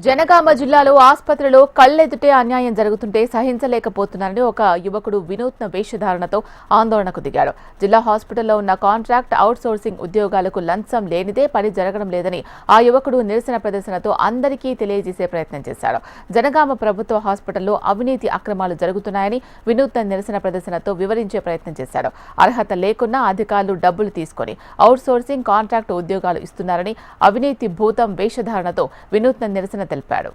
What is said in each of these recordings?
జనగామ జిల్లాలో ఆసుపత్రిలో కళ్లెదుటే అన్యాయం జరుగుతుంటే సహించలేకపోతున్నారని ఒక యువకుడు వినూత్న వేషధారణతో ఆందోళనకు దిగాడు. జిల్లా హాస్పిటల్లో ఉన్న కాంట్రాక్ట్ అవుట్సోర్సింగ్ ఉద్యోగాలకు లంచం లేనిదే పని జరగడం లేదని ఆ యువకుడు నిరసన ప్రదర్శనతో అందరికీ తెలియజేసే ప్రయత్నం చేశాడు. జనగామ ప్రభుత్వ హాస్పిటల్లో అవినీతి అక్రమాలు జరుగుతున్నాయని వినూత్న నిరసన ప్రదర్శనతో వివరించే ప్రయత్నం చేశాడు. అర్హత లేకున్నా అధికారులు డబ్బులు తీసుకుని అవుట్సోర్సింగ్ కాంట్రాక్ట్ ఉద్యోగాలు ఇస్తున్నారని అవినీతి భూతం వేషధారణతో వినూత్న నిరసన తెలిపాడు.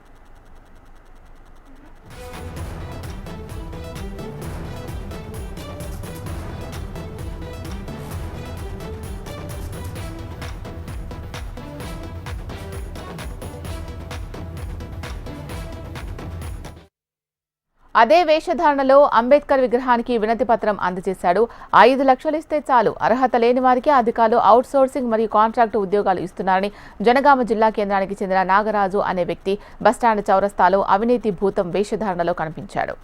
అదే వేషధారణలో అంబేద్కర్ విగ్రహానికి వినతి పత్రం అందజేశాడు. 5 లక్షలు ఇస్తే చాలు, అర్హత లేని వారికి అధికారులు అవుట్సోర్సింగ్ మరియు కాంట్రాక్టు ఉద్యోగాలు ఇస్తున్నారని జనగామ జిల్లా కేంద్రానికి చెందిన నాగరాజు అనే వ్యక్తి బస్టాండ్ చౌరస్తాలో అవినీతి భూతం వేషధారణలో కనిపించాడు.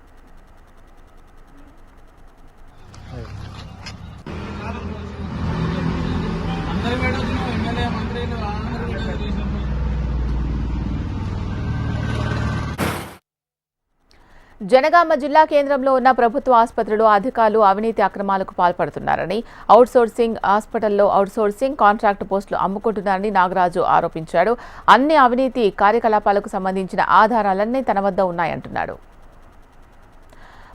జనగామ జిల్లా కేంద్రంలో ఉన్న ప్రభుత్వ ఆసుపత్రిలో అధికారులు అవినీతి అక్రమాలకు పాల్పడుతున్నారని, అవుట్సోర్సింగ్ హాస్పిటల్లో అవుట్సోర్సింగ్ కాంట్రాక్టు పోస్టులు అమ్ముకుంటున్నారని నాగరాజు ఆరోపించాడు. అన్ని అవినీతి కార్యకలాపాలకు సంబంధించిన ఆధారాలన్నీ తన వద్ద ఉన్నాయంటున్నాడు.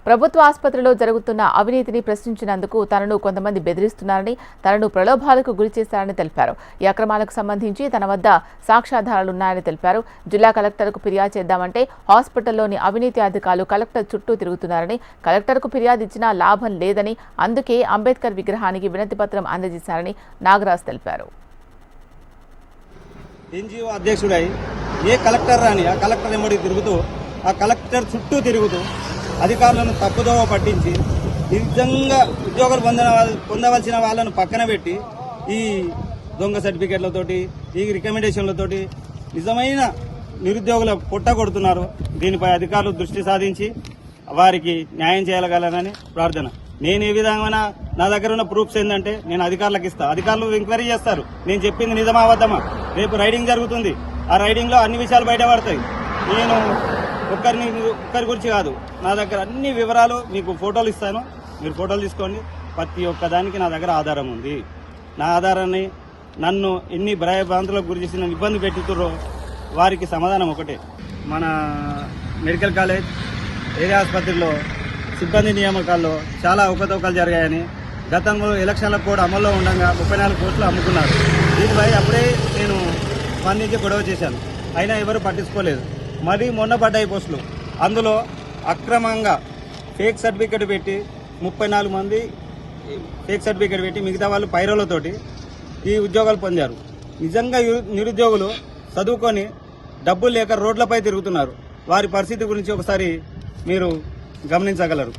ప్రభుత్వ ఆసుపత్రిలో జరుగుతున్న అవినీతిని ప్రశ్నించినందుకు తనను కొంతమంది బెదిరిస్తున్నారని, తనను ప్రలోభాలకు గురిచేశారని తెలిపారు. ఈ అక్రమాలకు సంబంధించి తన వద్ద సాక్ష్యాధారాలున్నాయని తెలిపారు. జిల్లా కలెక్టర్కు ఫిర్యాదు చేద్దామంటే హాస్పిటల్లోని అవినీతి అధికారులు కలెక్టర్ చుట్టూ తిరుగుతున్నారని, కలెక్టర్కు ఫిర్యాదు ఇచ్చినా లాభం లేదని, అందుకే అంబేద్కర్ విగ్రహానికి వినతి పత్రం అందజేశారని నాగరాజ్ తెలిపారు. ఎన్జిఓ అధ్యక్షుడై ఏ కలెక్టర్ రాని ఆ కలెక్టర్ వెంబడి తిరుగుతూ ఆ కలెక్టర్ చుట్టూ తిరుగుతూ అధికారులను తప్పుదోవ పట్టించి నిజంగా ఉద్యోగాలు పొందవలసిన వాళ్ళను పక్కన పెట్టి ఈ దొంగ సర్టిఫికేట్లతోటి ఈ రికమెండేషన్లతోటి నిజమైన నిరుద్యోగుల పొట్ట కొడుతున్నారు. దీనిపై అధికారులు దృష్టి సాధించి వారికి న్యాయం చేయగలరని ప్రార్థన. నేను ఏ విధంగా నా దగ్గర ఉన్న ప్రూఫ్స్ ఏంటంటే నేను అధికారులకు ఇస్తా, అధికారులు ఎంక్వైరీ చేస్తారు. నేను చెప్పింది నిజమా అబద్ధమా. రేపు రైడింగ్ జరుగుతుంది, ఆ రైడింగ్ లో అన్ని విషయాలు బయటపడతాయి. నేను ఒక్కరి గురించి కాదు, నా దగ్గర అన్ని వివరాలు మీకు ఫోటోలు ఇస్తాను, మీరు ఫోటోలు తీసుకోండి. ప్రతి ఒక్కదానికి నా దగ్గర ఆధారం ఉంది. నా ఆధారాన్ని నన్ను ఎన్ని భయభ్రాంతులకు గురి చేసి నన్ను ఇబ్బంది పెట్టుతుర్రో వారికి సమాధానం ఒకటే. మన మెడికల్ కాలేజ్ ఏరియా ఆసుపత్రిలో సిబ్బంది నియామకాల్లో చాలా అవకతవకలు జరిగాయని, గతంలో ఎలక్షన్ల కోడ్ అమల్లో ఉండగా 34 పోస్టులు అమ్ముకున్నారు. దీనిపై అప్పుడే నేను స్పందించి గొడవ చేశాను, అయినా ఎవరు పట్టించుకోలేదు. మరి మొన్న పడ్డాయి పోస్టులు, అందులో అక్రమంగా ఫేక్ సర్టిఫికెట్ పెట్టి 34 మంది ఫేక్ సర్టిఫికెట్ పెట్టి మిగతా వాళ్ళు పైరోలతోటి ఈ ఉద్యోగాలు పొందారు. నిజంగా నిరుద్యోగులు చదువుకొని డబ్బులు లేక రోడ్లపై తిరుగుతున్నారు. వారి పరిస్థితి గురించి ఒకసారి మీరు గమనించగలరు.